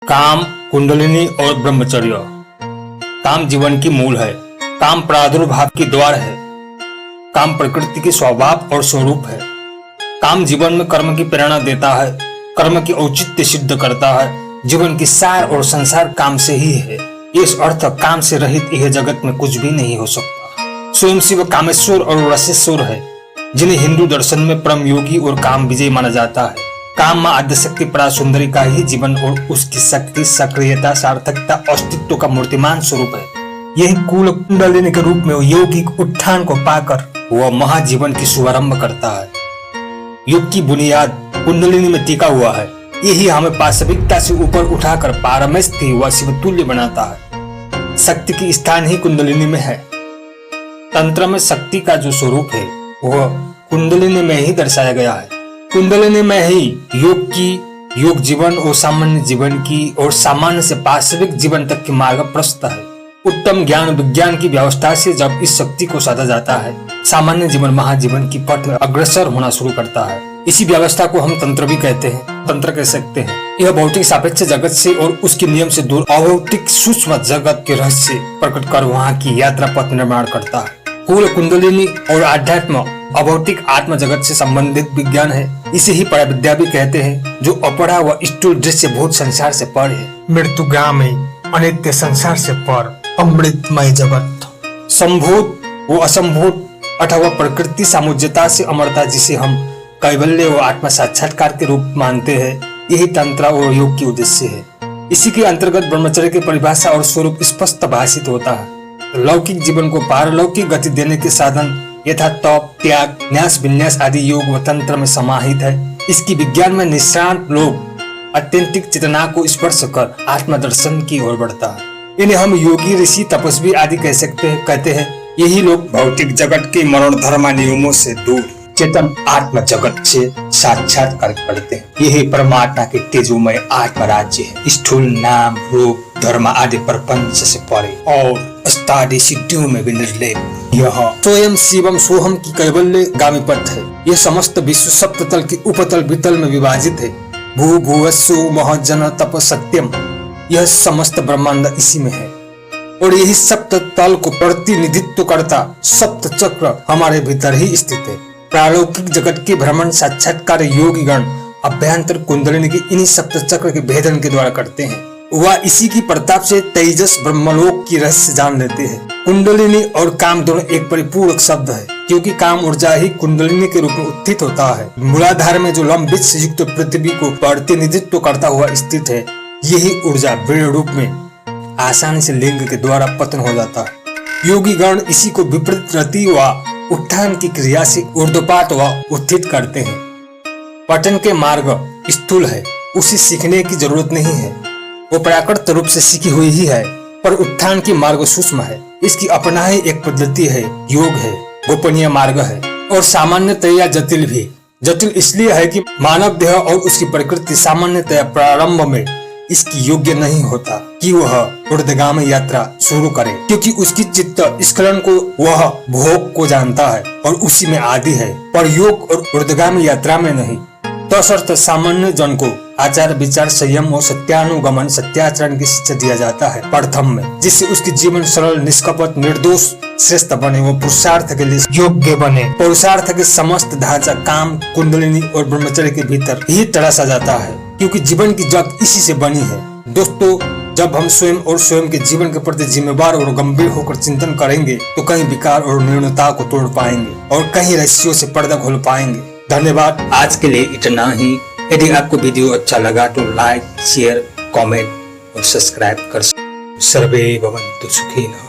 काम, कुंडलिनी और ब्रह्मचर्य। काम जीवन की मूल है। काम प्रादुर्भाव की द्वार है। काम प्रकृति के स्वभाव और स्वरूप है। काम जीवन में कर्म की प्रेरणा देता है, कर्म की औचित्य सिद्ध करता है। जीवन की सार और संसार काम से ही है। इस अर्थ काम से रहित यह जगत में कुछ भी नहीं हो सकता। स्वयं शिव कामेश्वर और रसेश्वर है, जिन्हें हिंदू दर्शन में परम योगी और काम विजय माना जाता है। काम मां आद्यशक्ति परासुंदरी का ही जीवन और उसकी शक्ति, सक्रियता, सार्थकता, अस्तित्व का मूर्तिमान स्वरूप है। यही कुल कुंडलिनी के रूप में यौगिक उत्थान को पाकर वह महाजीवन की शुभारंभ करता है। युग की बुनियाद कुंडलिनी में टिका हुआ है। यही हमें पाशविकता से ऊपर उठाकर पारमस्थि व शिवतुल्य बनाता है। शक्ति की स्थान ही कुंडलिनी में है। तंत्र में शक्ति का जो स्वरूप है वह कुंडलिनी में ही दर्शाया गया है। कुंडलिनी में ही योग जीवन और सामान्य जीवन की और सामान्य से पाशविक जीवन तक की मार्ग प्रशस्त है। उत्तम ज्ञान विज्ञान की व्यवस्था से जब इस शक्ति को साधा जाता है, सामान्य जीवन महाजीवन की पथ में अग्रसर होना शुरू करता है। इसी व्यवस्था को हम तंत्र भी कहते हैं, तंत्र कह सकते हैं। यह भौतिक सापेक्ष जगत से और उसके नियम से दूर अभौतिक सूक्ष्म जगत के रहस्य प्रकट कर वहाँ की यात्रा पथ निर्माण करता है। कुल कुंडलिनी और आध्यात्म अभौतिक आत्म जगत से संबंधित विज्ञान है। इसे ही पराविद्या भी कहते हैं, जो अपरा व स्थूल दृश्य भूत संसार से पर है। मृत्युगामी अनित्य संसार से पर अमृतमय जगत। संभूत वो असंभूत अथवा प्रकृति सामुज्यता से अमरता, जिसे हम कैवल्य व आत्म साक्षात्कार के रूप मानते हैं, यही तंत्र और योग की उद्देश्य है। इसी के अंतर्गत ब्रह्मचर्य की परिभाषा और स्वरूप स्पष्ट भाषित होता है। लौकिक जीवन को पारलौकिक गति देने के साधन यथा तप, त्याग, न्यास विन्यास आदि योग व तंत्र में समाहित है। इसकी विज्ञान में निष्णात लोग अत्यंतिक चेतना को स्पर्श कर आत्मदर्शन की ओर बढ़ता है। इन्हें हम योगी, ऋषि, तपस्वी आदि कहते हैं। यही लोग भौतिक जगत के मनोधर्म नियमों से दूर चेतन आत्म जगत से साक्षात्कार करते हैं। यही परमात्मा के तेजोमय आत्म राज्य है। स्थूल नाम, रूप, धर्म आदि प्रपंच से परे और अस्तादि सिद्धियों में भी निर्लेप। यह स्वयं शिवम सोहम की कैवल्य गामी पथ है। यह समस्त विश्व सप्ततल की उपतल वितल में विभाजित है। भू भुवस्सु महजन तप सत्यम, यह समस्त ब्रह्मांड इसी में है। और यही सप्त तल को प्रतिनिधित्व करता सप्त चक्र हमारे भीतर ही स्थित है। प्रालौकिक जगत के भ्रमण साक्षात्कार योगीगण अभ्यंतर कुंडलिनी की इन्हीं सप्त चक्र के भेदन के द्वारा करते हैं। वह इसी की प्रताप से तेजस ब्रह्मलोक की रहस्य जान लेते हैं। कुंडलिनी और काम दोनों एक परिपूर्ण शब्द है, क्योंकि काम ऊर्जा ही कुंडलिनी के रूप में उत्थित होता है। मूलाधार में जो लंबित से युक्त पृथ्वी को प्रतिनिधित्व करता हुआ स्थित है, यही ऊर्जा बड़े रूप में आसानी से लिंग के द्वारा पतन हो जाता है। योगी गण इसी को विपरीत रति व उत्थान की क्रिया से ऊर्ध्वपात व उत्थित करते हैं। पतन के मार्ग स्थूल है, उसे सीखने की जरूरत नहीं है, वो प्राकृत रूप से सीखी हुई ही है। पर उत्थान की मार्ग सूक्ष्म है, इसकी अपना ही एक पद्धति है, योग है, गोपनीय मार्ग है और सामान्यतया जटिल भी। जटिल इसलिए है कि मानव देह और उसकी प्रकृति सामान्यतया प्रारंभ में इसकी योग्य नहीं होता कि वह ऊर्ध्वगामी यात्रा शुरू करे, क्योंकि उसकी चित्त स्खलन को वह भोग को जानता है और उसी में आदि है, पर योग और ऊर्ध्वगामी यात्रा में नहीं। तदर्थ सामान्य जन को आचार विचार संयम और सत्यानुगमन सत्याचरण की शिक्षा दिया जाता है प्रथम में, जिससे उसकी जीवन सरल, निष्कपट, निर्दोष, श्रेष्ठ बने, वो पुरुषार्थ के लिए योग्य बने। पुरुषार्थ के समस्त ढांचा काम, कुंडलिनी और ब्रह्मचर्य के भीतर ही तराशा जाता है, क्योंकि जीवन की जग इसी से बनी है। दोस्तों, जब हम स्वयं और स्वयं के जीवन के प्रति जिम्मेवार और गंभीर होकर चिंतन करेंगे, तो कहीं विकार और न्यूनता को तोड़ पाएंगे और कहीं रहस्यों से पर्दा खोल पाएंगे। धन्यवाद। आज के लिए इतना ही। यदि आपको वीडियो अच्छा लगा तो लाइक, शेयर, कमेंट और सब्सक्राइब कर। सर्वे भवन्तु सुखिनः।